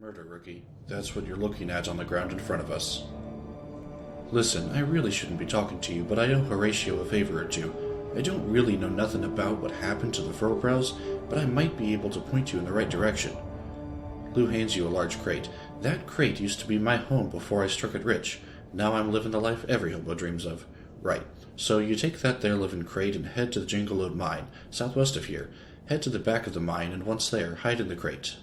Murder, rookie. That's what you're looking at on the ground in front of us. Listen, I really shouldn't be talking to you, but I owe Horatio a favor or two. I don't really know nothing about what happened to the furlbrows, but I might be able to point you in the right direction. Lou hands you a large crate. That crate used to be my home before I struck it rich. Now I'm living the life every hobo dreams of. Right. So you take that there living crate and head to the Jinglelode mine, southwest of here. Head to the back of the mine, and once there, hide in the crate.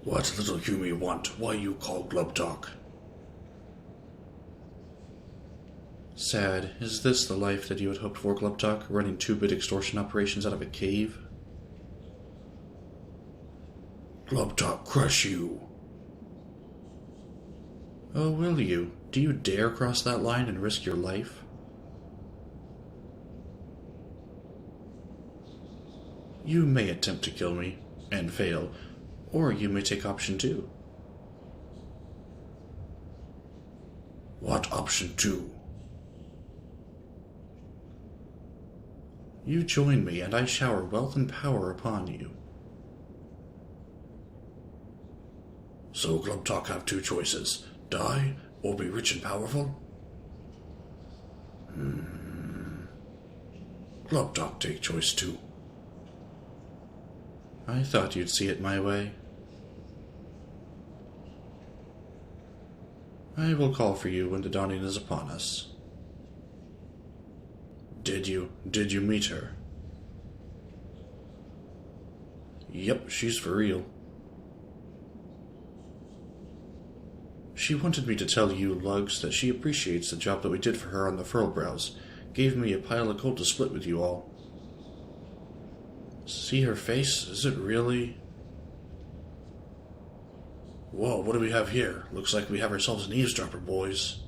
What little you may want, why you call Glub Talk? Sad. Is this the life that you had hoped for, Glub Talk, running 2-bit extortion operations out of a cave? Glub Talk crush you. Oh, will you? Do you dare cross that line and risk your life? You may attempt to kill me, and fail, or you may take option 2. What option 2? You join me, and I shower wealth and power upon you. So Glub Talk have 2 choices. Die, or be rich and powerful? Glub Talk take choice 2. I thought you'd see it my way. I will call for you when the dawning is upon us. Did you meet her? Yep, she's for real. She wanted me to tell you, Lugs, that she appreciates the job that we did for her on the Furlbrows. Gave me a pile of gold to split with you all. See her face? Is it really? Whoa, what do we have here? Looks like we have ourselves an eavesdropper, boys.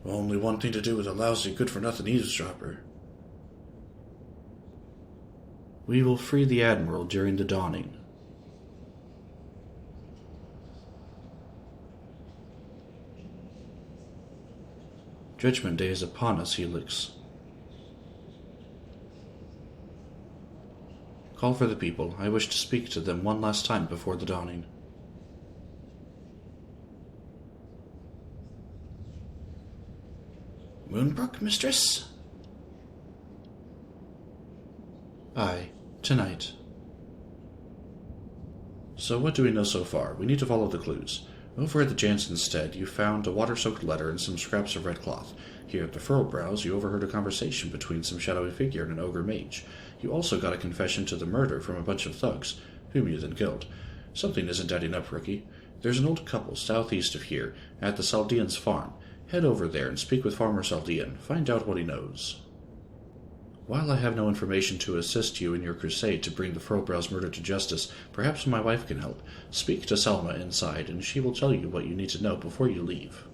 Only one thing to do with a lousy, good-for-nothing eavesdropper. We will free the Admiral during the dawning. Judgment Day is upon us, Helix. Call for the people. I wish to speak to them one last time before the dawning. Moonbrook, mistress? Aye, tonight. So what do we know so far? We need to follow the clues. Over at the Jansen's stead, you found a water-soaked letter and some scraps of red cloth. Here at the Furlbrows, you overheard a conversation between some shadowy figure and an ogre mage. You also got a confession to the murder from a bunch of thugs, whom you then killed. Something isn't adding up, rookie. There's an old couple southeast of here, at the Saldean's farm. Head over there and speak with Farmer Saldean. Find out what he knows. While I have no information to assist you in your crusade to bring the Furlbrow's murder to justice, perhaps my wife can help. Speak to Selma inside, and she will tell you what you need to know before you leave.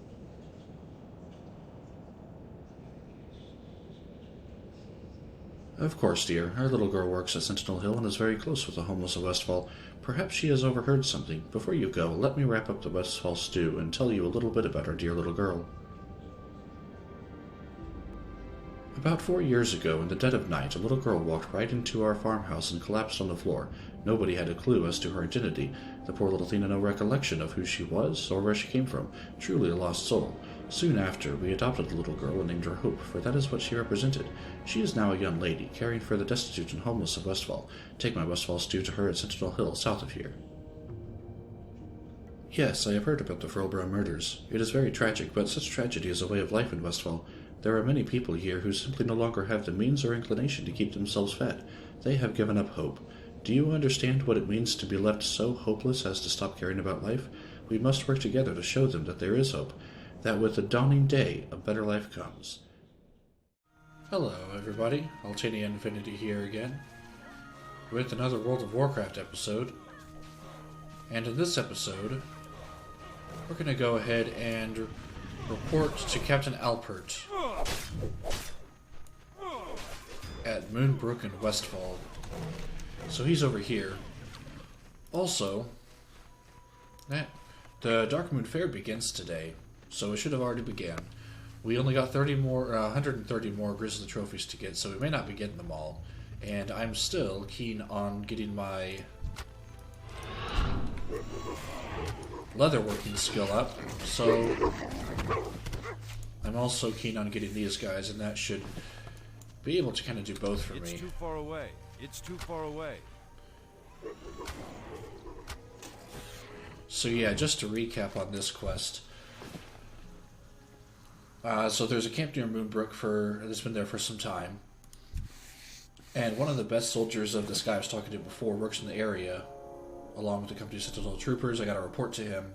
Of course, dear. Our little girl works at Sentinel Hill and is very close with the homeless of Westfall. Perhaps she has overheard something. Before you go, let me wrap up the Westfall stew and tell you a little bit about our dear little girl. About 4 years ago, in the dead of night, a little girl walked right into our farmhouse and collapsed on the floor. Nobody had a clue as to her identity. The poor little thing had no recollection of who she was or where she came from. Truly a lost soul. Soon after, we adopted the little girl and named her Hope, for that is what she represented. She is now a young lady, caring for the destitute and homeless of Westfall. Take my Westfall stew to her at Sentinel Hill, south of here. Yes, I have heard about the Furlbrow murders. It is very tragic, but such tragedy is a way of life in Westfall. There are many people here who simply no longer have the means or inclination to keep themselves fed. They have given up hope. Do you understand what it means to be left so hopeless as to stop caring about life? We must work together to show them that there is hope, that with the dawning day, a better life comes. Hello, everybody. Altania Infinity here again, with another World of Warcraft episode. And in this episode, we're going to go ahead and report to Captain Alpert at Moonbrook and Westfall. So he's over here. Also, The Dark Moon Fair begins today, so it should have already began. We only got 130 more Grizzly trophies to get, so we may not be getting them all. And I'm still keen on getting my leatherworking skill up, so I'm also keen on getting these guys, and that should be able to kind of do both for me. It's too far away. It's too far away. So yeah, just to recap on this quest. So there's a camp near Moonbrook that's been there for some time. And one of the best soldiers of this guy I was talking to before works in the area, along with the company Sentinel Troopers. I got to report to him,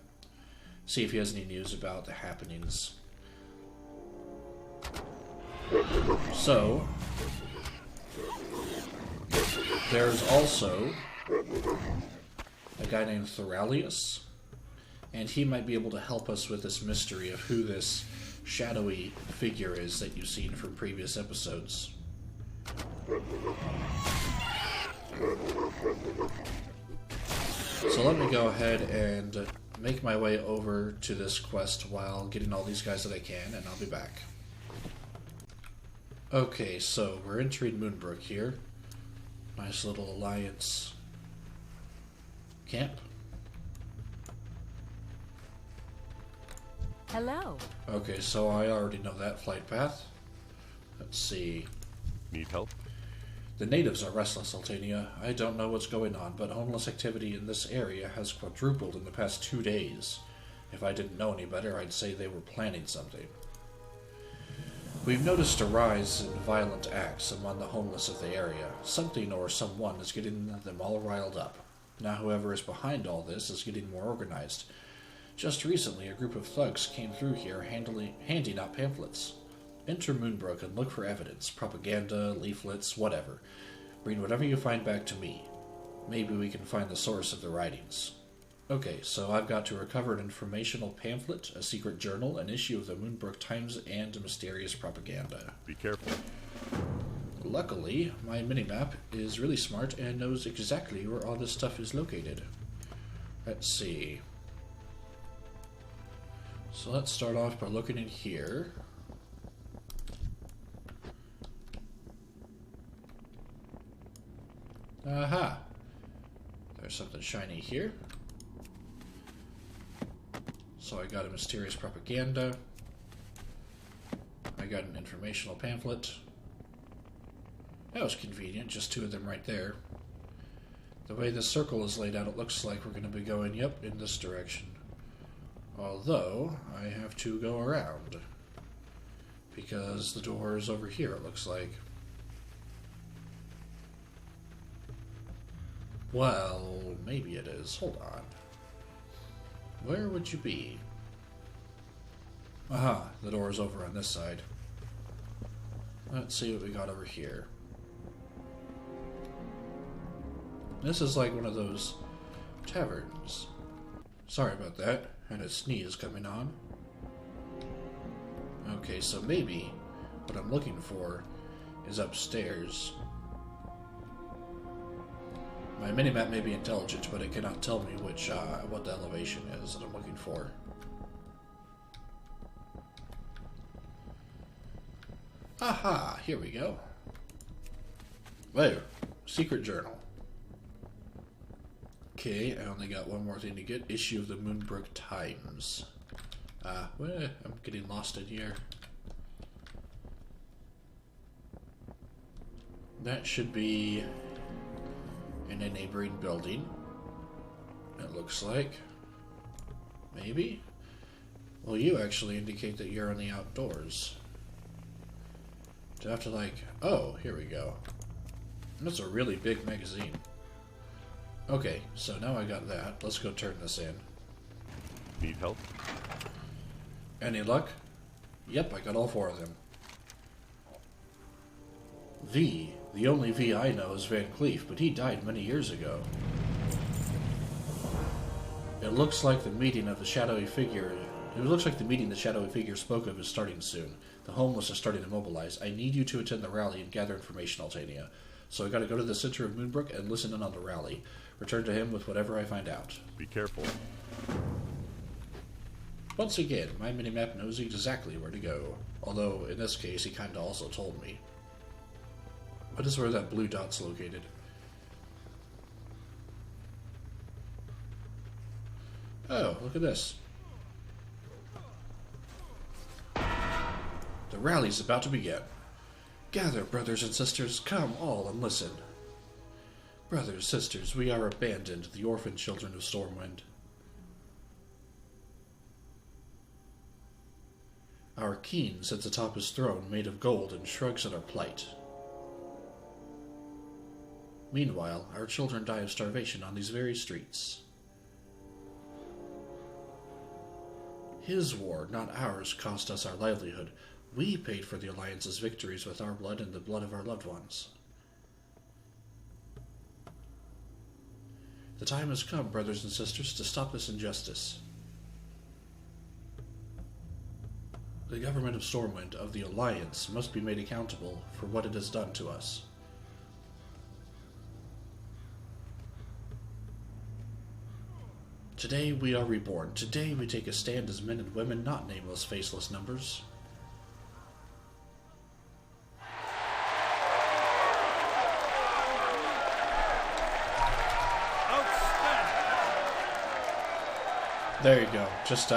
see if he has any news about the happenings. So, there's also a guy named Thoralius, and he might be able to help us with this mystery of who this shadowy figure is that you've seen from previous episodes. So let me go ahead and make my way over to this quest while getting all these guys that I can, and I'll be back. Okay, so we're entering Moonbrook here. Nice little Alliance camp. Hello. Okay, so I already know that flight path. Let's see. Need help? The natives are restless, Altania. I don't know what's going on, but homeless activity in this area has quadrupled in the past 2 days. If I didn't know any better, I'd say they were planning something. We've noticed a rise in violent acts among the homeless of the area. Something or someone is getting them all riled up. Now whoever is behind all this is getting more organized. Just recently, a group of thugs came through here handing out pamphlets. Enter Moonbrook and look for evidence, propaganda, leaflets, whatever. Bring whatever you find back to me. Maybe we can find the source of the writings. Okay, so I've got to recover an informational pamphlet, a secret journal, an issue of the Moonbrook Times, and mysterious propaganda. Be careful. Luckily, my minimap is really smart and knows exactly where all this stuff is located. Let's see. So let's start off by looking in here. Aha! There's something shiny here. So I got a mysterious propaganda. I got an informational pamphlet. That was convenient, just 2 of them right there. The way this circle is laid out, it looks like we're going to be going, yep, in this direction. Although, I have to go around. Because the door is over here, it looks like. Well, maybe it is. Hold on. Where would you be? Aha, the door is over on this side. Let's see what we got over here. This is like one of those taverns. Sorry about that. Had a sneeze coming on. Okay, so maybe what I'm looking for is upstairs. My minimap may be intelligent, but it cannot tell me what the elevation is that I'm looking for. Aha! Here we go. There. Secret journal. Okay, I only got one more thing to get. Issue of the Moonbrook Times. Well, I'm getting lost in here. That should be in a neighboring building. It looks like. Maybe? Well, you actually indicate that you're in the outdoors. Do I have to like... Oh, here we go. That's a really big magazine. Okay, so now I got that. Let's go turn this in. Need help? Any luck? Yep, I got all 4 of them. V. The only V I know is Van Cleef, but he died many years ago. It looks like the meeting of the shadowy figure... It looks like the meeting the shadowy figure spoke of is starting soon. The homeless are starting to mobilize. I need you to attend the rally and gather information, Altania. So I gotta go to the center of Moonbrook and listen in on the rally. Return to him with whatever I find out. Be careful. Once again, my minimap knows exactly where to go. Although, in this case, he kinda also told me. What is where that blue dot's located? Oh, look at this. The rally's about to begin. Gather, brothers and sisters, come all and listen. Brothers, sisters, we are abandoned, the orphan children of Stormwind. Our king sits atop his throne made of gold and shrugs at our plight. Meanwhile, our children die of starvation on these very streets. His war, not ours, cost us our livelihood. We paid for the Alliance's victories with our blood and the blood of our loved ones. The time has come, brothers and sisters, to stop this injustice. The government of Stormwind, of the Alliance, must be made accountable for what it has done to us. Today we are reborn. Today we take a stand as men and women, not nameless, faceless numbers. There you go. Just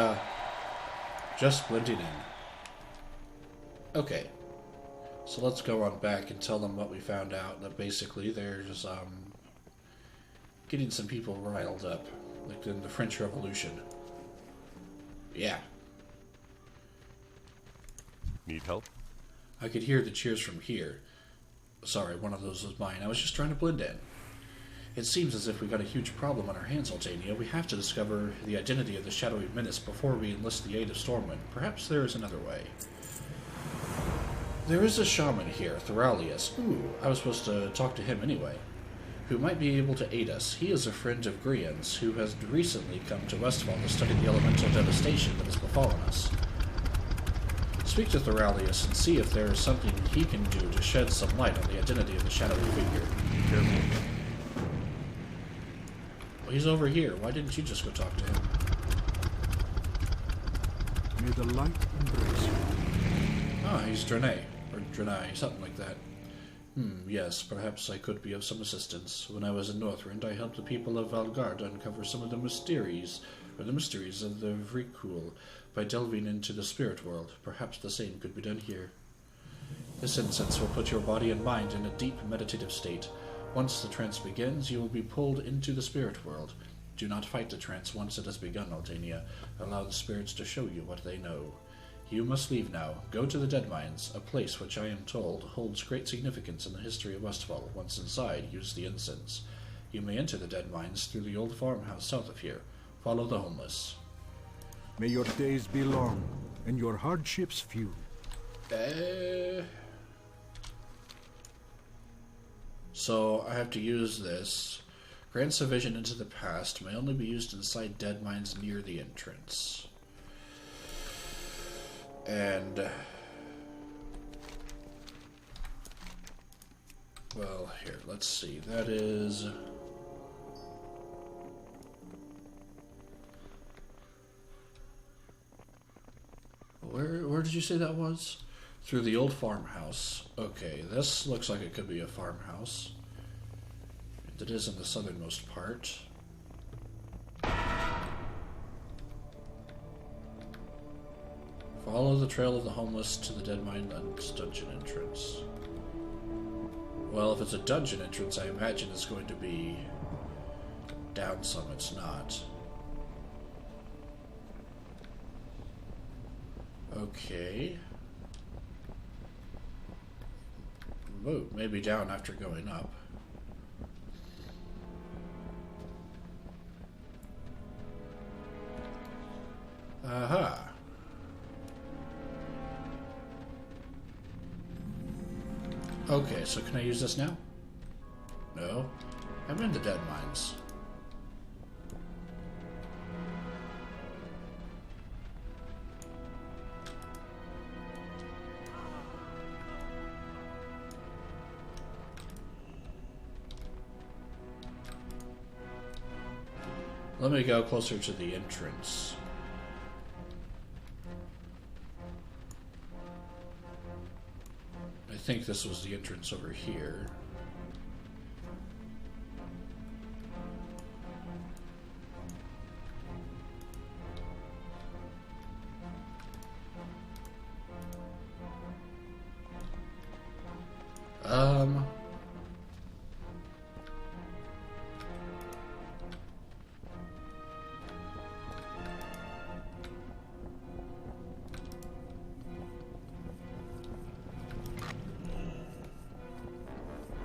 blending in. Okay. So let's go on back and tell them what we found out. That basically there's getting some people riled up, like in the French Revolution. Yeah. Need help? I could hear the cheers from here. Sorry, one of those was mine. I was just trying to blend in. It seems as if we got a huge problem on our hands, Altania. We have to discover the identity of the shadowy menace before we enlist the aid of Stormwind. Perhaps there is another way. There is a shaman here, Thoralius. Ooh, I was supposed to talk to him anyway. Who might be able to aid us. He is a friend of Grian's, who has recently come to Westfall to study the elemental devastation that has befallen us. Speak to Thoralius and see if there is something he can do to shed some light on the identity of the shadowy figure. Careful. Well, he's over here. Why didn't you just go talk to him? May the light embrace you. Ah, he's Draenei. Or Draenei, something like that. Yes, perhaps I could be of some assistance. When I was in Northrend, I helped the people of Valgard uncover some of the mysteries of the Vrykul by delving into the spirit world. Perhaps the same could be done here. This incense will put your body and mind in a deep meditative state. Once the trance begins, you will be pulled into the spirit world. Do not fight the trance once it has begun, Altania. Allow the spirits to show you what they know. You must leave now. Go to the Dead Mines, a place which I am told holds great significance in the history of Westfall. Once inside, use the incense. You may enter the Dead Mines through the old farmhouse south of here. Follow the homeless. May your days be long, and your hardships few. So, I have to use this. Grants a vision into the past. May only be used inside Dead Mines near the entrance. And, well, here, let's see. That is... Where did you say that was? Through the old farmhouse. Okay, this looks like it could be a farmhouse. It is in the southernmost part. Follow the trail of the homeless to the Dead Mines dungeon entrance. Well, if it's a dungeon entrance, I imagine it's going to be down some. It's not. Okay. Whoa, maybe down after going up. Aha. Okay, so can I use this now? No. I'm in the Dead Mines. Let me go closer to the entrance. think this was the entrance over here.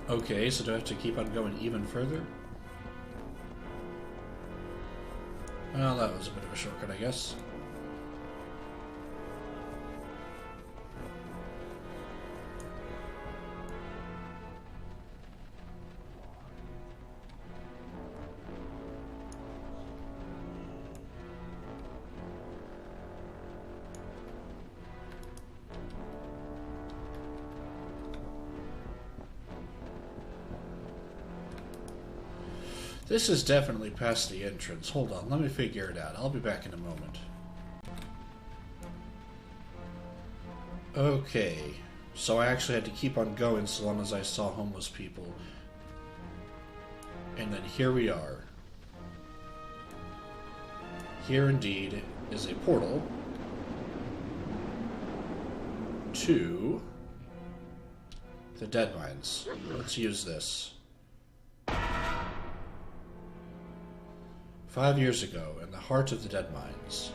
Okay, so do I have to keep on going even further? Well, that was a bit of a shortcut, I guess. This is definitely past the entrance. Hold on, let me figure it out. I'll be back in a moment. Okay, so I actually had to keep on going so long as I saw homeless people. And then here we are. Here indeed is a portal to the dead mines. Let's use this. 5 years ago, in the heart of the dead mines.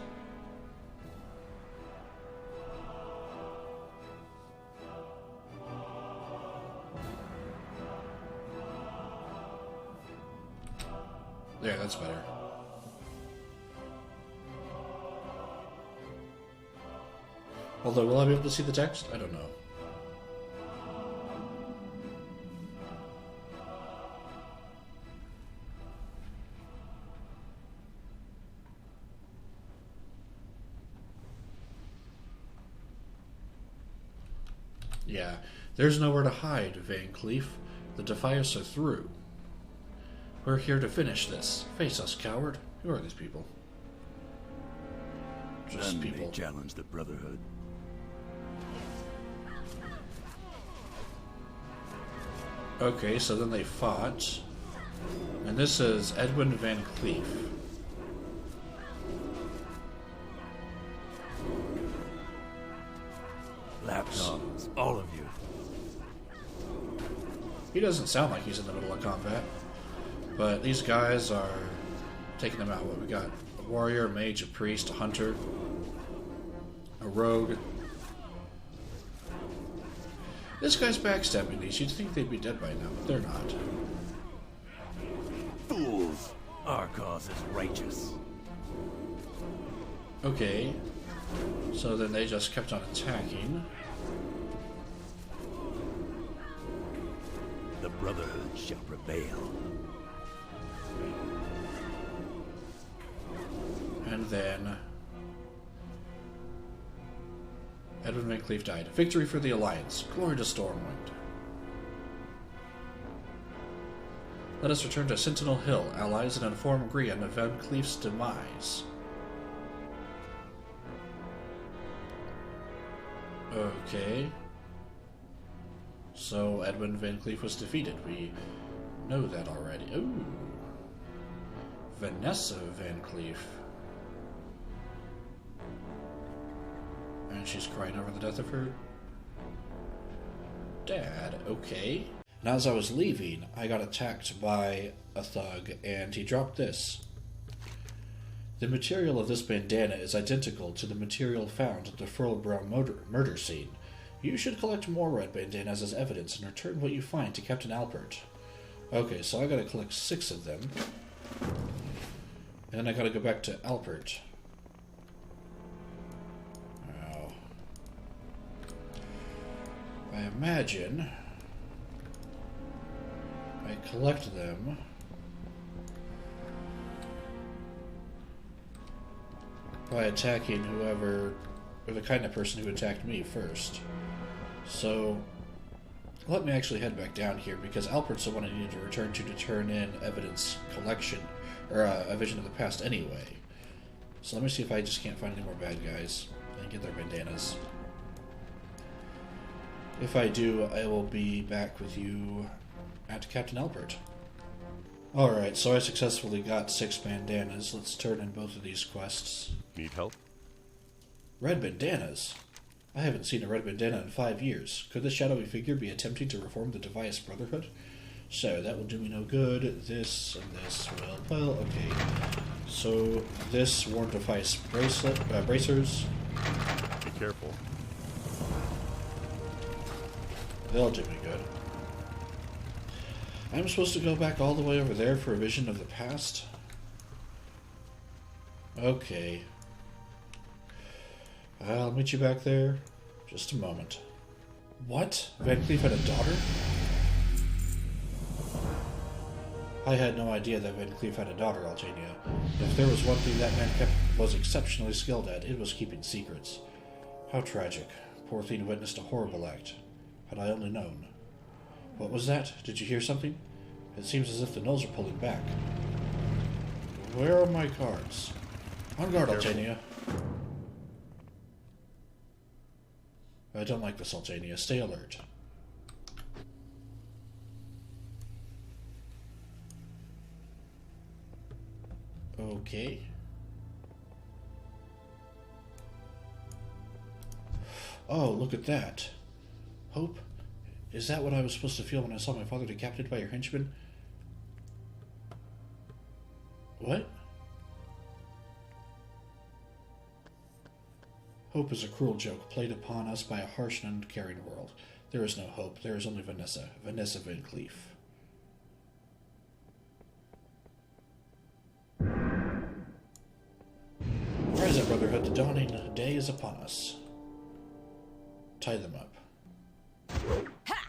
There, that's better. Although, will I be able to see the text? I don't know. Yeah, there's nowhere to hide, Van Cleef. The Defias are through. We're here to finish this. Face us, coward. Who are these people? Just Then people. they challenge the Brotherhood. Okay, so then they fought. And this is Edwin Van Cleef. Lapdogs, all of you. He doesn't sound like he's in the middle of combat. But these guys are taking them out. What we got? A warrior, a mage, a priest, a hunter, a rogue. This guy's backstabbing these. You'd think they'd be dead by now, but they're not. Fools! Our cause is righteous. Okay. So then they just kept on attacking. The Brotherhood shall prevail. And then Edwin Van Cleef died. Victory for the Alliance. Glory to Stormwind. Let us return to Sentinel Hill, allies, and inform Grian of Van Cleef's demise. Okay. So Edwin Van Cleef was defeated. We know that already. Ooh. Vanessa Van Cleef. And she's crying over the death of her dad. Okay. And as I was leaving, I got attacked by a thug, and he dropped this. The material of this bandana is identical to the material found at the Furlbrow murder scene. You should collect more red bandanas as evidence and return what you find to Captain Alpert. Okay, so I gotta collect 6 of them. And then I gotta go back to Alpert. Now, I imagine I collect them by attacking whoever, or the kind of person who attacked me first. So, let me actually head back down here, because Alpert's the one I needed to return to turn in evidence collection, or a vision of the past anyway. So let me see if I just can't find any more bad guys and get their bandanas. If I do, I will be back with you at Captain Albert. Alright, so I successfully got 6 bandanas. Let's turn in both of these quests. Need help? Red bandanas? I haven't seen a red bandana in 5 years. Could this shadowy figure be attempting to reform the Devious Brotherhood? So, that will do me no good. This and this will... Well, okay. So, this Warm Device bracers. Be careful. They'll do me good. I'm supposed to go back all the way over there for a vision of the past? Okay. I'll meet you back there. Just a moment. What? Van Cleef had a daughter? I had no idea that Van Cleef had a daughter, Altania. If there was one thing that man was exceptionally skilled at, it was keeping secrets. How tragic. Poor thing witnessed a horrible act. Had I only known. What was that? Did you hear something? It seems as if the gnolls are pulling back. Where are my cards? On guard, Altania. I don't like this, Altania. Stay alert. Okay. Oh, look at that. Hope? Is that what I was supposed to feel when I saw my father decapitated by your henchmen? What? Hope is a cruel joke played upon us by a harsh and uncaring world. There is no hope. There is only Vanessa. Vanessa Van Cleef. Rise up, Brotherhood. The dawning day is upon us. Tie them up. Ha!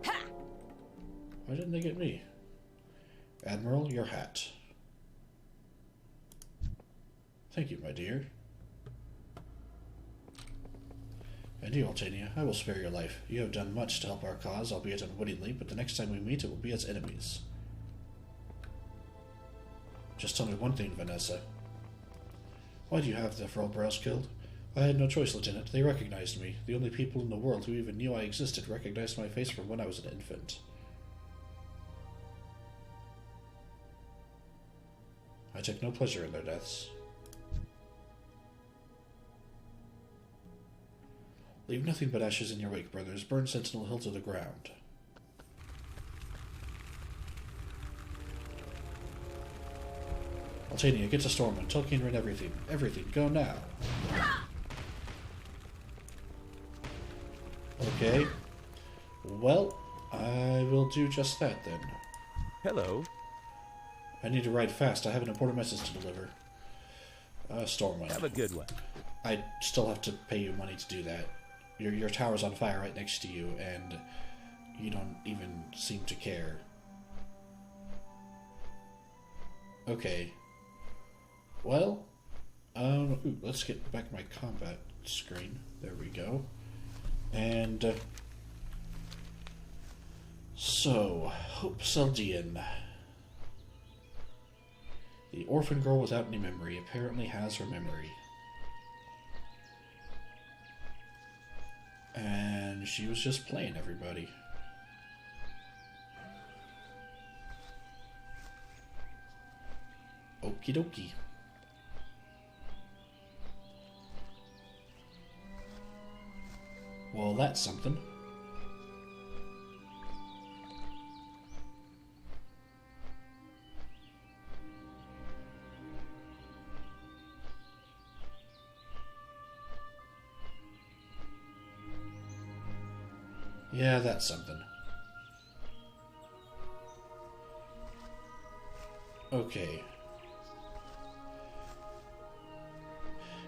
Ha! Why didn't they get me? Admiral, your hat. Thank you, my dear. And you, Altania, I will spare your life. You have done much to help our cause, albeit unwittingly, but the next time we meet it will be as enemies. Just tell me one thing, Vanessa. Why do you have the Frollbrows killed? I had no choice, Lieutenant. They recognized me. The only people in the world who even knew I existed recognized my face from when I was an infant. I took no pleasure in their deaths. Leave nothing but ashes in your wake, brothers. Burn Sentinel Hill to the ground. Altania, get to Stormwind. Tell Keenran everything. Everything. Go now. Okay. Well, I will do just that then. Hello. I need to ride fast. I have an important message to deliver. Stormwind. Have a good one. I still have to pay you money to do that. Your tower's on fire right next to you, and you don't even seem to care. Okay. Well, let's get back my combat screen. There we go. And, so, Hope Seldian. The orphan girl without any memory apparently has her memory. And she was just playing everybody. Okie dokie. Well, that's something. Yeah, that's something. Okay.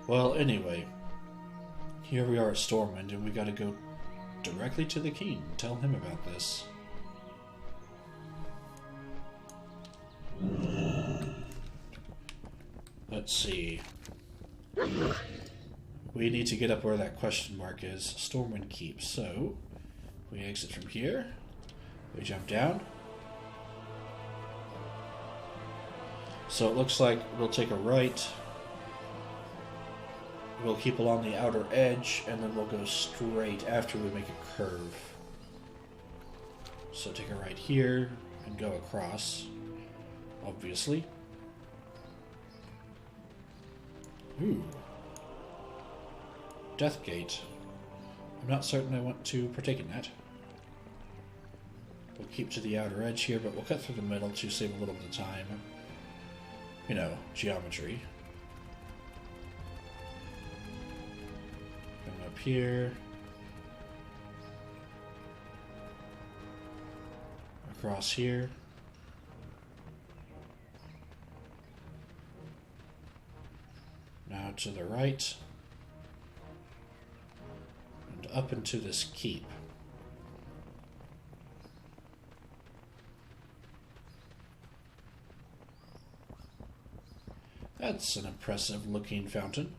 Well, anyway. Here we are at Stormwind, and we gotta go directly to the king and tell him about this. Let's see. We need to get up where that question mark is. Stormwind Keep. So, we exit from here. We jump down. So it looks like we'll take a right. we'll keep along the outer edge, and then we'll go straight after we make a curve. So take a right here and go across, obviously. Ooh. Death Gate. I'm not certain I want to partake in that. We'll keep to the outer edge here, but we'll cut through the middle to save a little bit of time. You know, geometry. Come up here. Across here. Now to the right. And up into this keep. That's an impressive looking fountain.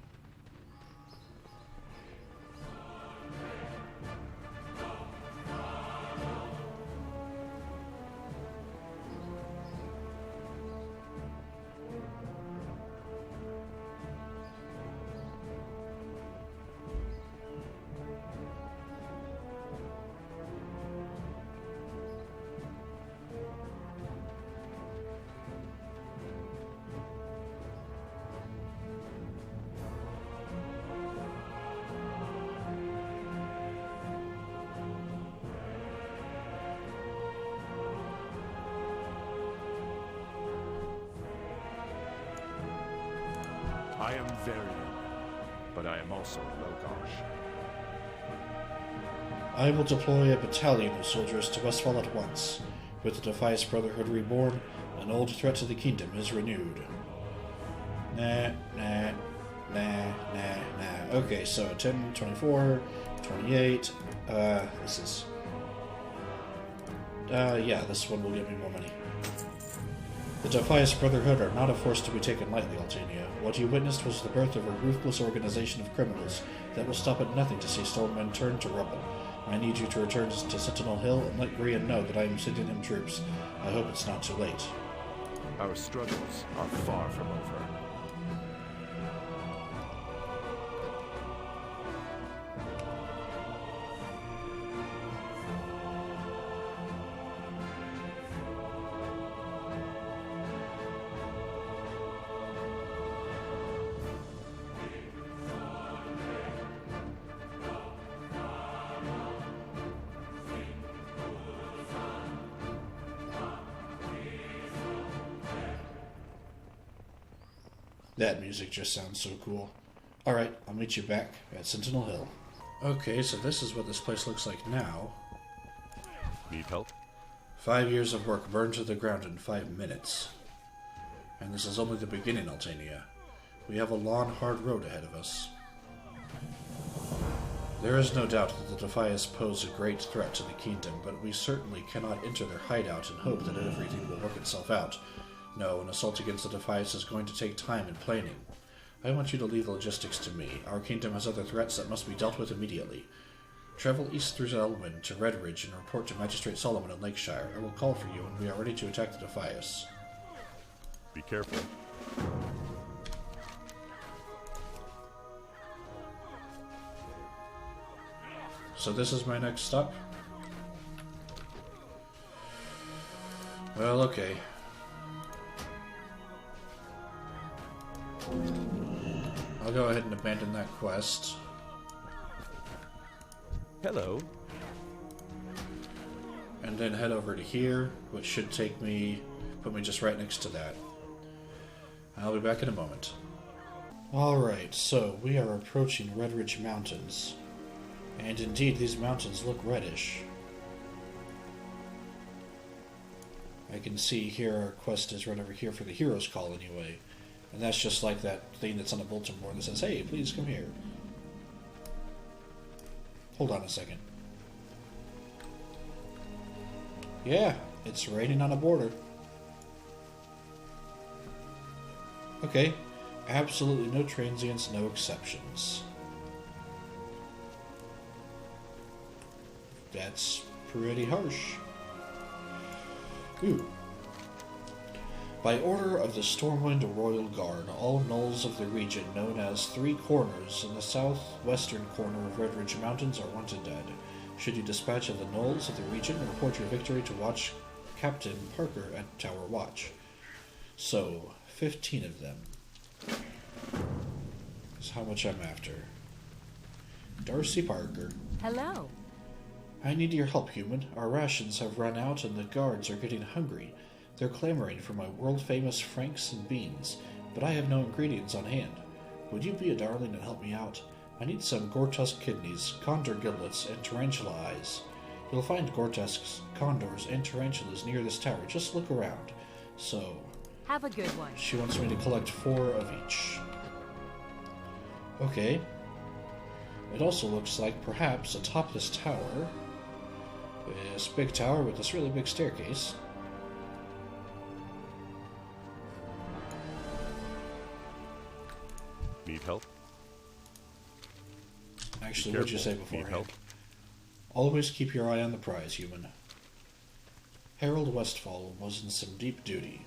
I am Varian, but I am also Logosh. I will deploy a battalion of soldiers to Westfall at once. With the Defias Brotherhood reborn, an old threat to the kingdom is renewed. Nah. Okay, so 10, 24, 28. This is... yeah, this one will give me more money. The Defias Brotherhood are not a force to be taken lightly, Altania. What you witnessed was the birth of a ruthless organization of criminals that will stop at nothing to see Stormmen turn to rubble. I need you to return to Sentinel Hill and let Grian know that I am sending him troops. I hope it's not too late. Our struggles are far from over. That music just sounds so cool. Alright, I'll meet you back at Sentinel Hill. Okay, so this is what this place looks like now. Need help? 5 years of work burned to the ground in 5 minutes. And this is only the beginning, Altania. We have a long, hard road ahead of us. There is no doubt that the Defias pose a great threat to the kingdom, but we certainly cannot enter their hideout and hope that everything will work itself out. No, an assault against the Defias is going to take time and planning. I want you to leave the logistics to me. Our kingdom has other threats that must be dealt with immediately. Travel east through Elwyn to Redridge and report to Magistrate Solomon in Lakeshire. I will call for you when we are ready to attack the Defias. Be careful. So this is my next stop? Well, okay. I'll go ahead and abandon that quest. Hello. And then head over to here, which should take me, put me just right next to that. I'll be back in a moment. Alright, so we are approaching Redridge Mountains. And indeed, these mountains look reddish. I can see here our quest is right over here for the Hero's Call anyway. And that's just like that thing that's on a bulletin board that says, hey, please come here. Hold on a second. Yeah, it's raining on a border. Okay, absolutely no transients, no exceptions. That's pretty harsh. Ooh. By order of the Stormwind Royal Guard, all gnolls of the region known as Three Corners in the southwestern corner of Red Ridge Mountains are wanted dead. Should you dispatch of the gnolls of the region, report your victory to Watch Captain Parker at Tower Watch. So, 15 of them. That's how much I'm after. Darcy Parker. Hello. I need your help, human. Our rations have run out and the guards are getting hungry. They're clamoring for my world-famous franks and beans, but I have no ingredients on hand. Would you be a darling and help me out? I need some Gortusk kidneys, condor giblets, and tarantula eyes. You'll find Gortusks, condors, and tarantulas near this tower. Just look around. So, Have a good one. she wants me to collect 4 of each. Okay. It also looks like perhaps atop this tower, this big tower with this really big staircase, Need help? actually, what'd you say Need beforehand? help? Always keep your eye on the prize, human. Harold Westfall was in some deep duty.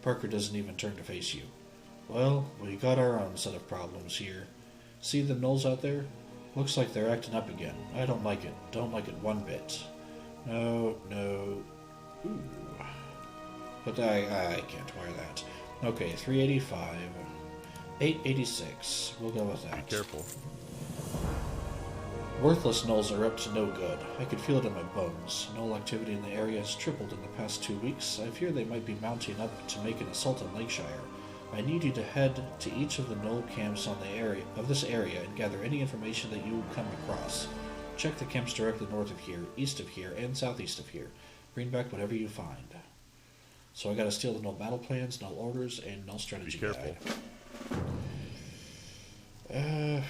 Parker doesn't even turn to face you. Well, we got our own set of problems here. See the gnolls out there? Looks like they're acting up again. I don't like it. Don't like it one bit. No. Ooh. But I can't wear that. Okay, 385. 886. We'll go with that. Be careful. Worthless gnolls are up to no good. I could feel it in my bones. Gnoll activity in the area has tripled in the past 2 weeks. I fear they might be mounting up to make an assault on Lakeshire. I need you to head to each of the gnoll camps on this area and gather any information that you come across. Check the camps directly north of here, east of here, and southeast of here. Bring back whatever you find. So I gotta steal the gnoll battle plans, gnoll orders, and gnoll strategy Be careful. guide.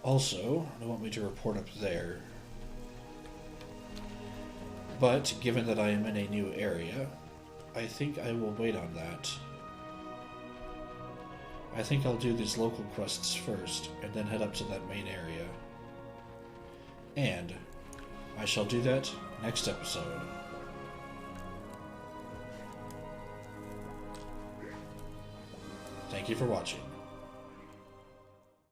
Also, they want me to report up there. But, given that I am in a new area, I think I will wait on that. I think I'll do these local quests first, and then head up to that main area. And I shall do that next episode. Thank you for watching.